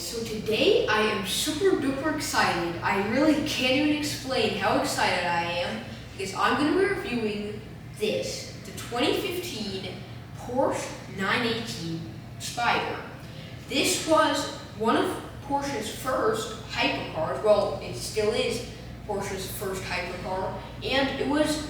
So today I am super duper excited. I really can't even explain how excited I am because I'm going to be reviewing this, the 2015 Porsche 918 Spyder. This was one of Porsche's first hypercars. Well, it still is Porsche's first hypercar, and it's what is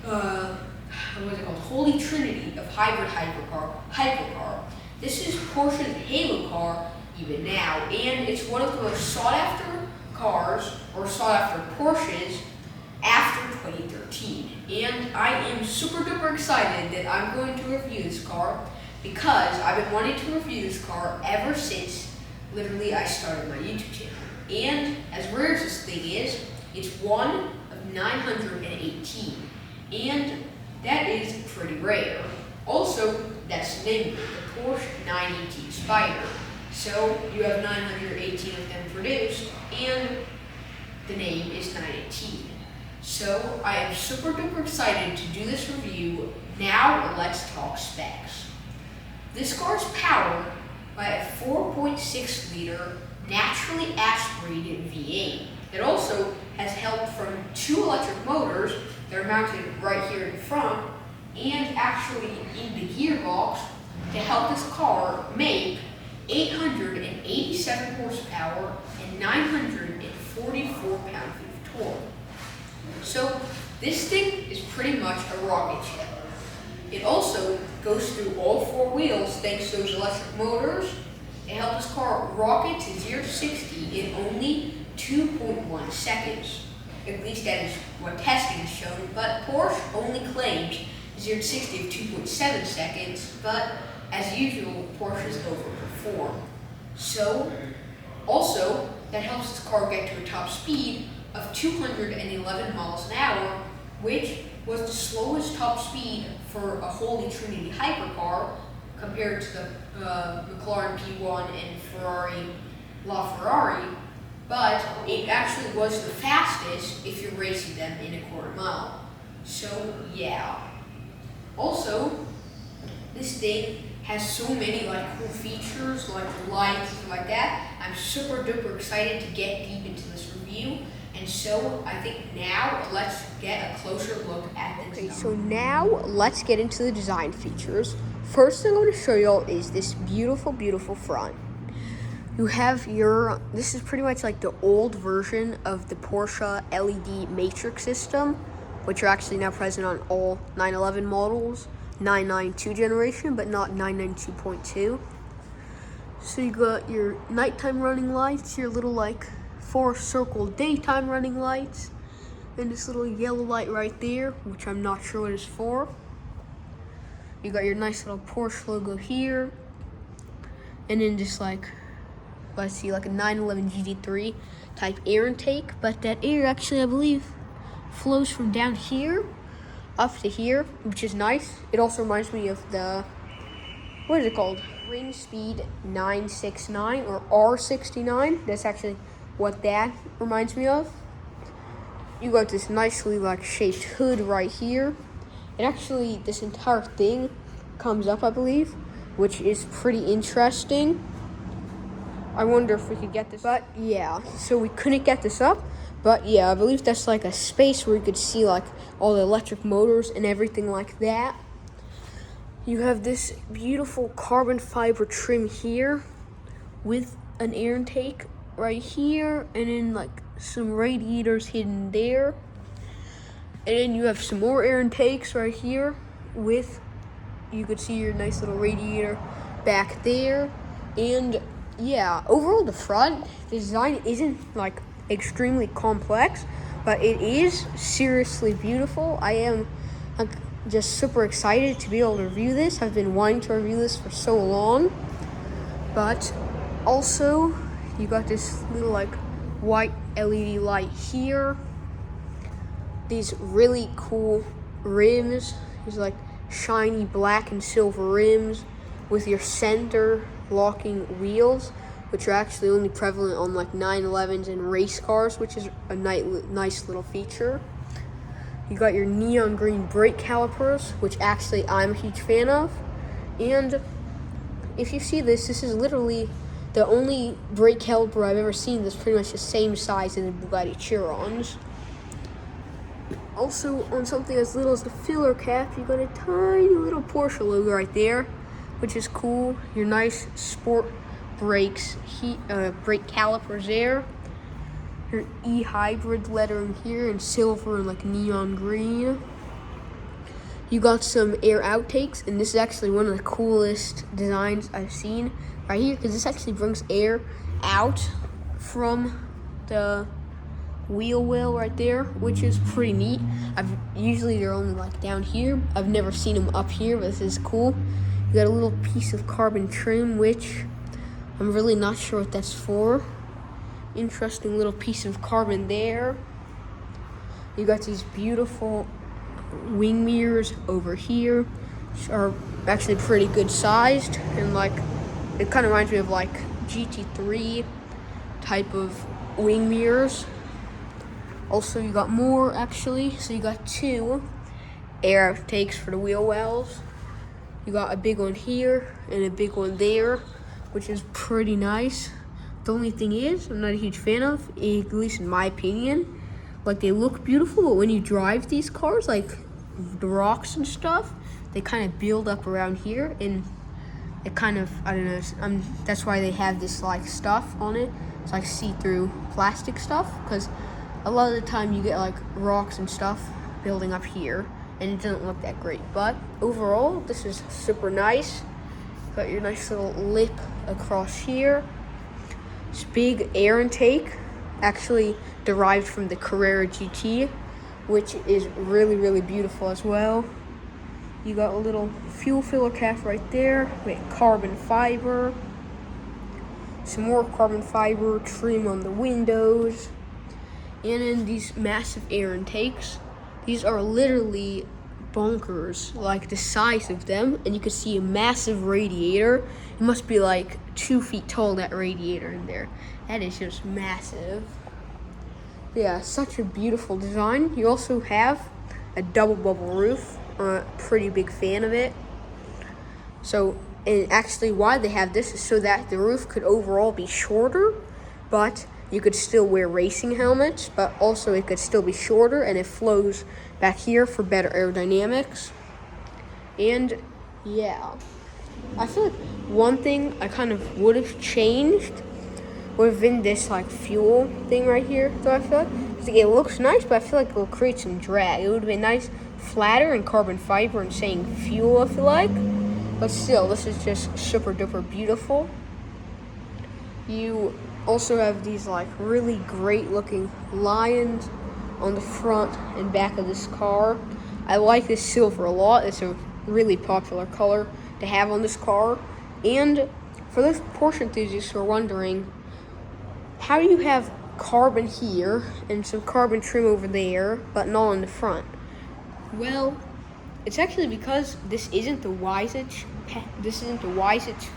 it called? Holy Trinity of hybrid hypercar. This is Porsche's halo car even now, and it's one of the most sought after cars, or sought after Porsches, after 2013. And I am super duper excited that I'm going to review this car because I've been wanting to review this car ever since literally I started my YouTube channel. And as rare as this thing is, it's one of 918. And that is pretty rare. Also, that's the name of it, the Porsche 918 Spyder. So you have 918 of them produced, and the name is 918. So I am super duper excited to do this review. Now let's talk specs. This car is powered by a 4.6 liter naturally aspirated V8. It also has help from two electric motors that are mounted right here in front and actually in the gearbox to help this car make 887 horsepower and 944 pound-feet of torque. So this thing is pretty much a rocket ship. It also goes through all four wheels thanks to those electric motors. It helps this car rocket to 0 to 60 in only 2.1 seconds. At least that is what testing has shown, but Porsche only claims 0 to 60 of 2.7 seconds, but as usual, Porsches overperform. So, also, that helps this car get to a top speed of 211 miles an hour, which was the slowest top speed for a Holy Trinity hypercar compared to the McLaren P1 and Ferrari LaFerrari, but it actually was the fastest if you're racing them in a quarter mile. So, yeah. Also, this thing has so many cool features like lights and like that. I'm super duper excited to get deep into this review. And so I think now let's get a closer look at the design. Okay, so now let's get into the design features. First thing I'm going to show y'all is this beautiful, beautiful front. You have this is pretty much like the old version of the Porsche LED matrix system, which are actually now present on all 911 models, 992 generation, but not 992.2. So you got your nighttime running lights, your little 4-circle daytime running lights, and this little yellow light right there, which I'm not sure what it's for. You got your nice little Porsche logo here, and then just let's see, a 911 GT3 type air intake, but that air actually, I believe, flows from down here up to here, which is nice. It also reminds me of the, what is it called? Ring Speed 969 or R69. That's actually what that reminds me of. You got this nicely shaped hood right here. And actually, this entire thing comes up, I believe, which is pretty interesting. I wonder if we could get this, but yeah, so we couldn't get this up. But yeah, I believe that's a space where you could see all the electric motors and everything like that. You have this beautiful carbon fiber trim here with an air intake right here, and then some radiators hidden there. And then you have some more air intakes right here with, you could see your nice little radiator back there. And yeah, overall the front, the design isn't extremely complex, but it is seriously beautiful. I am just super excited to be able to review this. I've been wanting to review this for so long. But also, you got this little white LED light here. These really cool rims, these shiny black and silver rims with your center locking wheels, which are actually only prevalent on 911s and race cars, which is a nice little feature. You got your neon green brake calipers, which actually I'm a huge fan of. And if you see this is literally the only brake caliper I've ever seen that's pretty much the same size as the Bugatti Chiron's. Also, on something as little as the filler cap, you got a tiny little Porsche logo right there, which is cool. Your nice sport brakes, brake calipers there. Your e-hybrid lettering here in silver and like neon green. You got some air outtakes, and this is actually one of the coolest designs I've seen right here, because this actually brings air out from the wheel well right there, which is pretty neat. Usually they're only like down here. I've never seen them up here, but this is cool. You got a little piece of carbon trim, which I'm really not sure what that's for. Interesting little piece of carbon there. You got these beautiful wing mirrors over here, which are actually pretty good sized, and like it kind of reminds me of like GT3 type of wing mirrors. Also, you got more actually. So you got two air outtakes for the wheel wells. You got a big one here and a big one there, which is pretty nice. The only thing is, I'm not a huge fan of, at least in my opinion, like they look beautiful, but when you drive these cars, like the rocks and stuff, they kind of build up around here, and it kind of, I don't know, that's why they have this like stuff on it. It's like see-through plastic stuff, because a lot of the time you get like rocks and stuff building up here, and it doesn't look that great. But overall, this is super nice. Got your nice little lip across here. This big air intake, actually derived from the Carrera GT, which is really, really beautiful as well. You got a little fuel filler cap right there with carbon fiber. Some more carbon fiber trim on the windows. And then these massive air intakes. These are literally bonkers, like the size of them, and you can see a massive radiator. It must be like 2 feet tall, that radiator in there. That is just massive. Yeah, such a beautiful design. You also have a double bubble roof. I'm a pretty big fan of it. So, and actually why they have this is so that the roof could overall be shorter, but you could still wear racing helmets, but also it could still be shorter, and it flows back here for better aerodynamics. And yeah, I feel like one thing I kind of would have changed would have been this like fuel thing right here. So I feel like it looks nice, but I feel like it will create some drag. It would have been nice, flatter and carbon fiber and saying fuel, I feel like. But still, this is just super duper beautiful. You also have these like really great looking lions on the front and back of this car. I like this silver a lot. It's a really popular color to have on this car. And for those Porsche enthusiasts who are wondering, how do you have carbon here and some carbon trim over there, but not on the front? Well, it's actually because this isn't the Wisich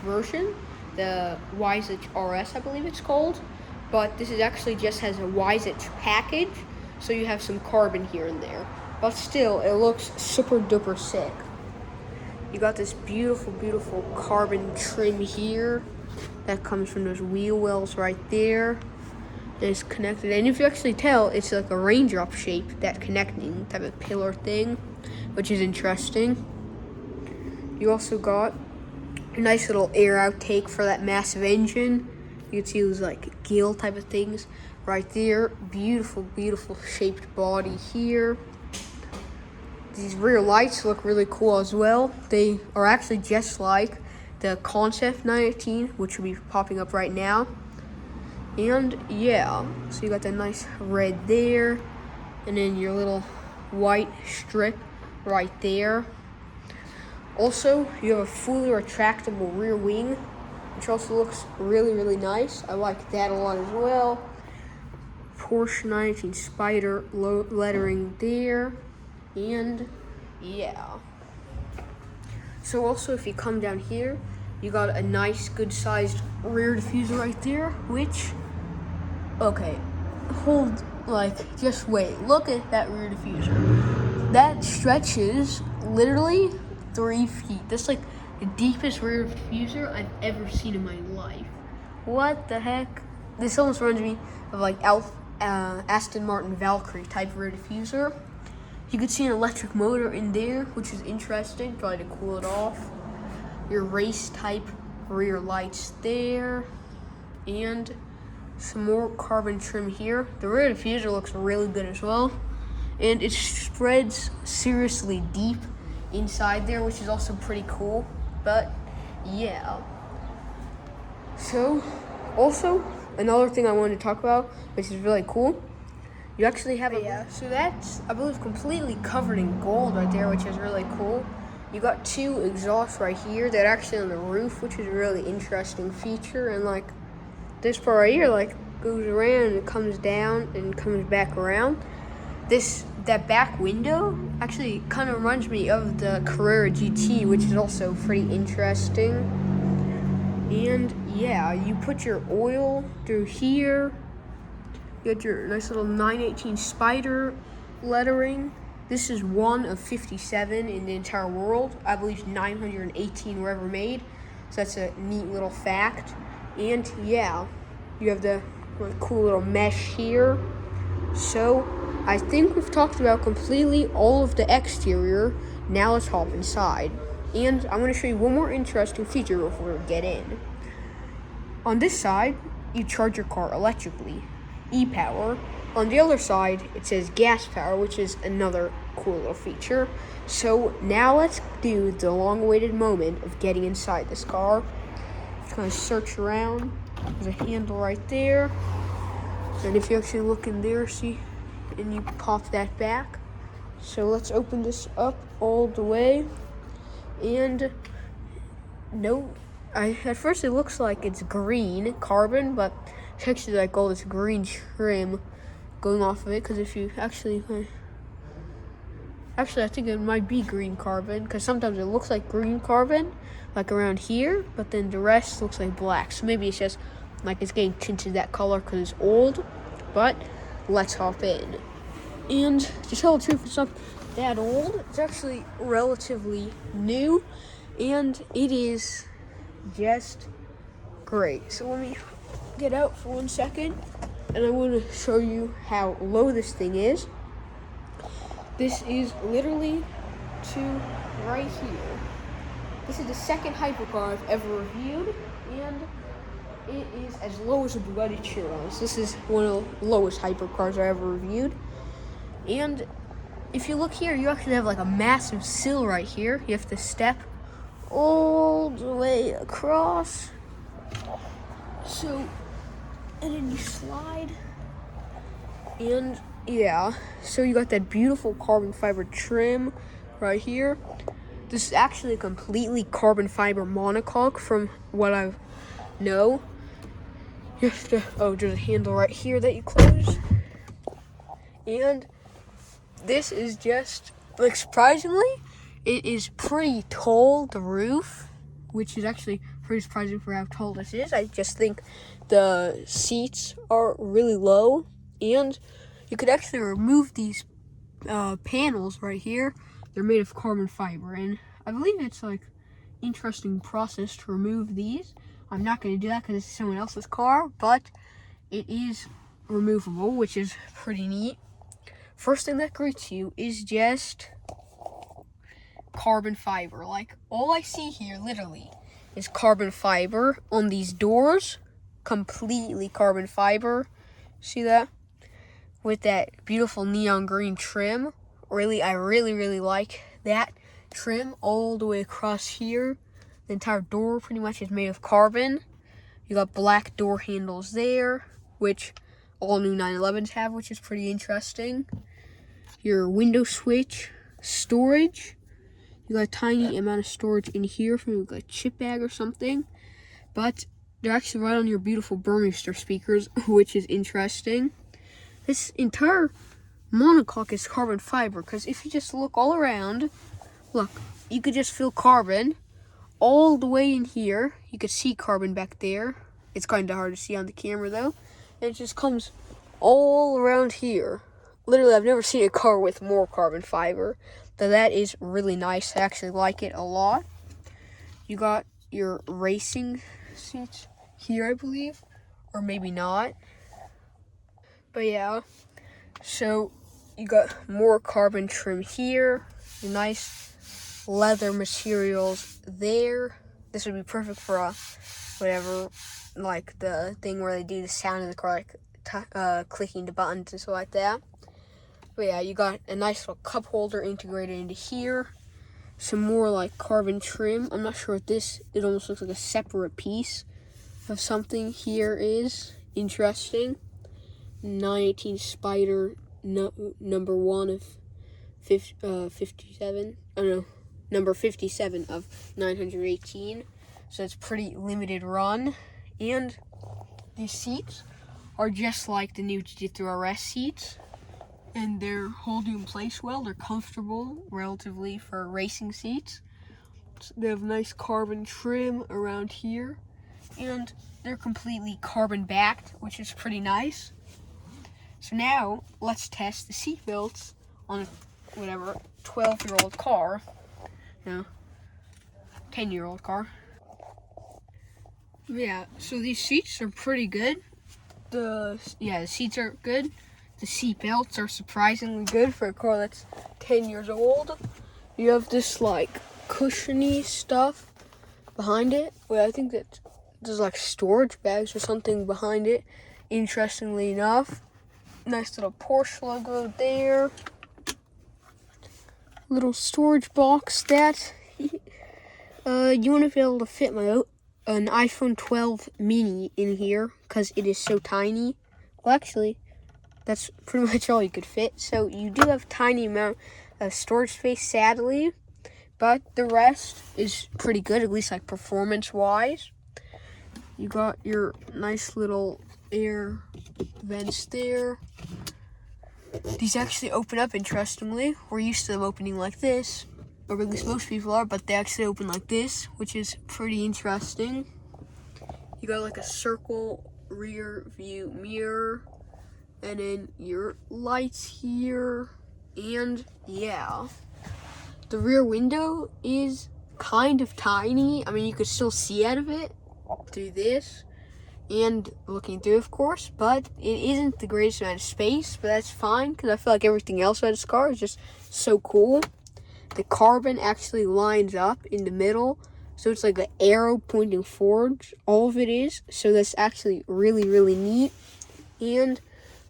version, the Wisich RS, I believe it's called. But this is actually just has a Wisich package, so you have some carbon here and there. But still, it looks super duper sick. You got this beautiful, beautiful carbon trim here that comes from those wheel wells right there. It's connected, and if you actually tell, it's like a raindrop shape, that connecting type of pillar thing, which is interesting. You also got a nice little air outtake for that massive engine. You can see those like gill type of things right there. Beautiful, beautiful shaped body here. These rear lights look really cool as well. They are actually just like the Concept 918, which will be popping up right now. And yeah, so you got that nice red there, and then your little white strip right there. Also, you have a fully retractable rear wing, which also looks really, really nice. I like that a lot as well. Porsche 918 Spyder lettering there, and yeah. So also, if you come down here, you got a nice, good-sized rear diffuser right there, which, okay, just wait. Look at that rear diffuser. That stretches literally 3 feet. That's like the deepest rear diffuser I've ever seen in my life. What the heck? This almost reminds me of like Aston Martin Valkyrie type rear diffuser. You could see an electric motor in there, which is interesting, probably to cool it off. Your race type rear lights there, and some more carbon trim here. The rear diffuser looks really good as well, and it spreads seriously deep inside there, which is also pretty cool. But yeah. So, also another thing I wanted to talk about, which is really cool. You actually have so that's, I believe, completely covered in gold right there, which is really cool. You got two exhausts right here that are actually on the roof, which is a really interesting feature. And like this part right here, like goes around and it comes down and comes back around. That back window actually kind of reminds me of the Carrera GT, which is also pretty interesting. And yeah, you put your oil through here. You got your nice little 918 Spyder lettering. This is one of 57 in the entire world. I believe 918 were ever made. So that's a neat little fact. And yeah, you have the cool little mesh here. So I think we've talked about completely all of the exterior. Now let's hop inside. And I'm going to show you one more interesting feature before we get in. On this side, you charge your car electrically. E-power. On the other side, it says gas power, which is another cool little feature. So now let's do the long-awaited moment of getting inside this car. Just kind of search around. There's a handle right there. And if you actually look in there, see, and you pop that back. So let's open this up all the way. And no, at first it looks like it's green carbon, but it's actually like all this green trim going off of it. Because if you actually, I think it might be green carbon, because sometimes it looks like green carbon, like around here, but then the rest looks like black. So maybe it's just like it's getting tinted that color because it's old. But let's hop in. And to tell the truth, it's not that old. It's actually relatively new, and it is just great. So let me get out for 1 second, and I want to show you how low this thing is. This is literally to right here. This is the second hypercar I've ever reviewed, and it is as low as a Bugatti Chiron. This is one of the lowest hypercars I ever reviewed. And if you look here, you actually have like a massive sill right here. You have to step all the way across. So, and then you slide. And yeah, so you got that beautiful carbon fiber trim right here. This is actually a completely carbon fiber monocoque from what I know. You have to, there's a handle right here that you close. And this is just, like, surprisingly, it is pretty tall, the roof, which is actually pretty surprising for how tall this is. I just think the seats are really low, and you could actually remove these panels right here. They're made of carbon fiber, and I believe it's like interesting process to remove these. I'm not going to do that because it's someone else's car, but it is removable, which is pretty neat. First thing that greets you is just carbon fiber. Like, all I see here, literally, is carbon fiber on these doors. Completely carbon fiber. See that? With that beautiful neon green trim. I really like that trim all the way across here. The entire door pretty much is made of carbon. You got black door handles there, which all new 911s have, which is pretty interesting. Your window switch, storage. You got a tiny amount of storage in here from like a chip bag or something. But they're actually right on your beautiful Burmester speakers, which is interesting. This entire monocoque is carbon fiber, because if you just look all around, look, you could just feel carbon all the way in here. You could see carbon back there. It's kind of hard to see on the camera though. And it just comes all around here. Literally, I've never seen a car with more carbon fiber. So that is really nice. I actually like it a lot. You got your racing seats here, I believe, or maybe not. But yeah, so you got more carbon trim here, nice leather materials there. This would be perfect for whatever, like the thing where they do the sound of the car, like clicking the buttons and stuff like that. But yeah, you got a nice little cup holder integrated into here. Some more like carbon trim. I'm not sure what this, it almost looks like a separate piece of something here is. Interesting. 918 Spyder number 1 of 57. I don't know, number 57 of 918. So it's pretty limited run. And these seats are just like the new Jiu-Jitsu RS seats. And they're holding in place well. They're comfortable, relatively, for racing seats. So they have nice carbon trim around here. And they're completely carbon backed, which is pretty nice. So now, let's test the seat belts on whatever 12-year-old car. No, 10-year-old car. Yeah, so these seats are pretty good. The seats are good. The seat belts are surprisingly good for a car that's 10 years old. You have this like cushiony stuff behind it. Well, I think that there's like storage bags or something behind it. Interestingly enough, nice little Porsche logo there. Little storage box that you want to be able to fit an iPhone 12 mini in here because it is so tiny. Well, actually, that's pretty much all you could fit. So you do have tiny amount of storage space, sadly, but the rest is pretty good, at least like performance-wise. You got your nice little air vents there. These actually open up, interestingly. We're used to them opening like this, or at least most people are, but they actually open like this, which is pretty interesting. You got like a circle rear view mirror, and then your lights here, and yeah. The rear window is kind of tiny. I mean, you could still see out of it through this, and looking through, of course, but it isn't the greatest amount of space, but that's fine, because I feel like everything else about this car is just so cool. The carbon actually lines up in the middle, so it's like an arrow pointing forward, all of it is, so that's actually really, really neat. And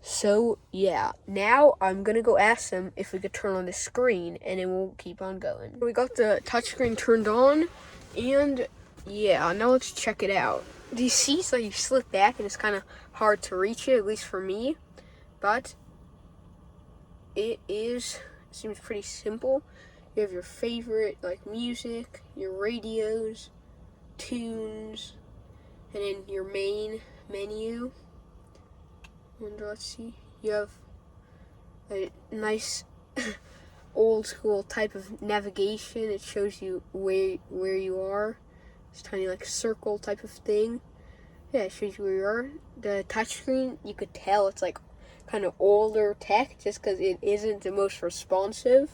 so, yeah, now I'm going to go ask them if we could turn on the screen, and then we'll keep on going. We got the touchscreen turned on, and yeah, now let's check it out. These seats, like, you slip back, and it's kind of hard to reach it, at least for me, but it seems pretty simple. You have your favorite, like, music, your radios, tunes, and then your main menu. And let's see, you have a nice old school type of navigation. It shows you where you are. It's tiny like circle type of thing. Yeah, it shows you where you are. The touchscreen, you could tell it's like kind of older tech just because it isn't the most responsive.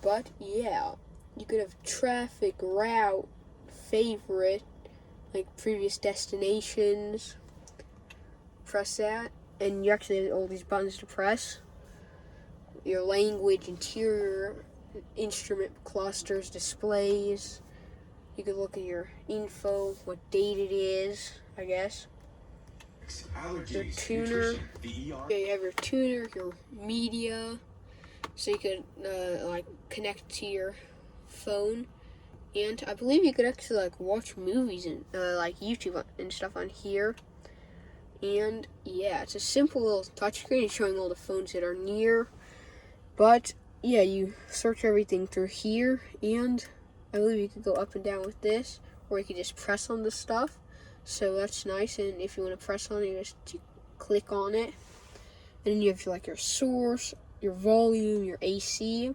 But yeah, you could have traffic, route, favorite, like previous destinations. Press that, and you actually have all these buttons to press. Your language, interior, instrument clusters, displays. You could look at your info, what date it is, I guess. Your tuner. Yeah, you have your tuner, your media. So you could like connect to your phone, and I believe you could actually like watch movies and like YouTube and stuff on here. And yeah, it's a simple little touchscreen showing all the phones that are near. But yeah, you search everything through here, and I believe you could go up and down with this, or you could just press on the stuff. So that's nice. And if you want to press on it, you just click on it, and then you have like your source, your volume, your AC.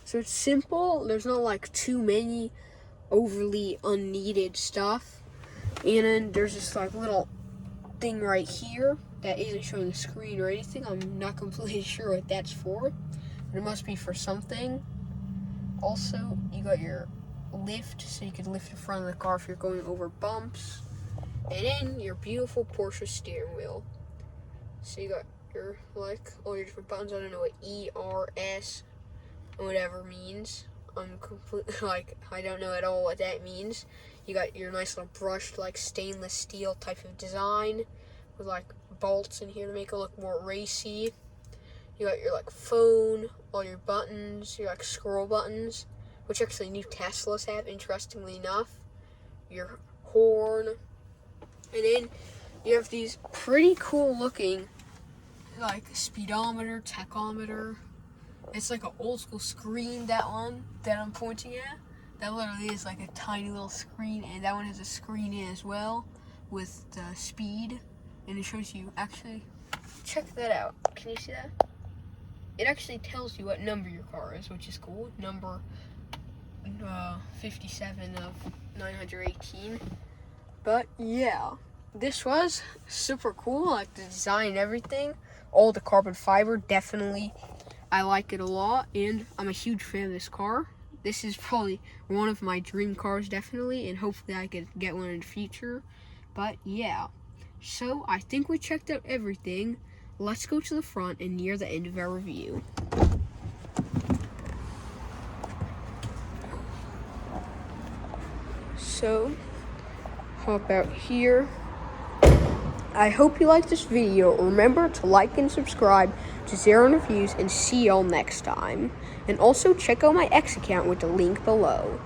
So it's simple. There's not like too many overly unneeded stuff. And then there's this like little thing right here that isn't showing the screen or anything. I'm not completely sure what that's for, but it must be for something. Also, you got your lift, so you can lift the front of the car if you're going over bumps. And then your beautiful Porsche steering wheel. So you got your, like, all your different buttons. I don't know what E, R, S, whatever means. I'm completely, like, I don't know at all what that means. You got your nice little brushed, like, stainless steel type of design with, like, bolts in here to make it look more racy. You got your, like, phone, all your buttons, your, like, scroll buttons, which actually new Teslas have, interestingly enough. Your horn. And then you have these pretty cool looking, like, speedometer, tachometer. It's like an old school screen, that one that I'm pointing at. That literally is like a tiny little screen, and that one has a screen in as well with the speed. And it shows you, actually, check that out. Can you see that? It actually tells you what number your car is, which is cool. Number 57 of 918. But yeah, this was super cool. Like the design and everything. All the carbon fiber, definitely. I like it a lot, and I'm a huge fan of this car. This is probably one of my dream cars, definitely, and hopefully I could get one in the future. But yeah, so I think we checked out everything. Let's go to the front and near the end of our review. So, hop out here. I hope you liked this video. Remember to like and subscribe to Xaaron Reviews, and see y'all next time. And also check out my X account with the link below.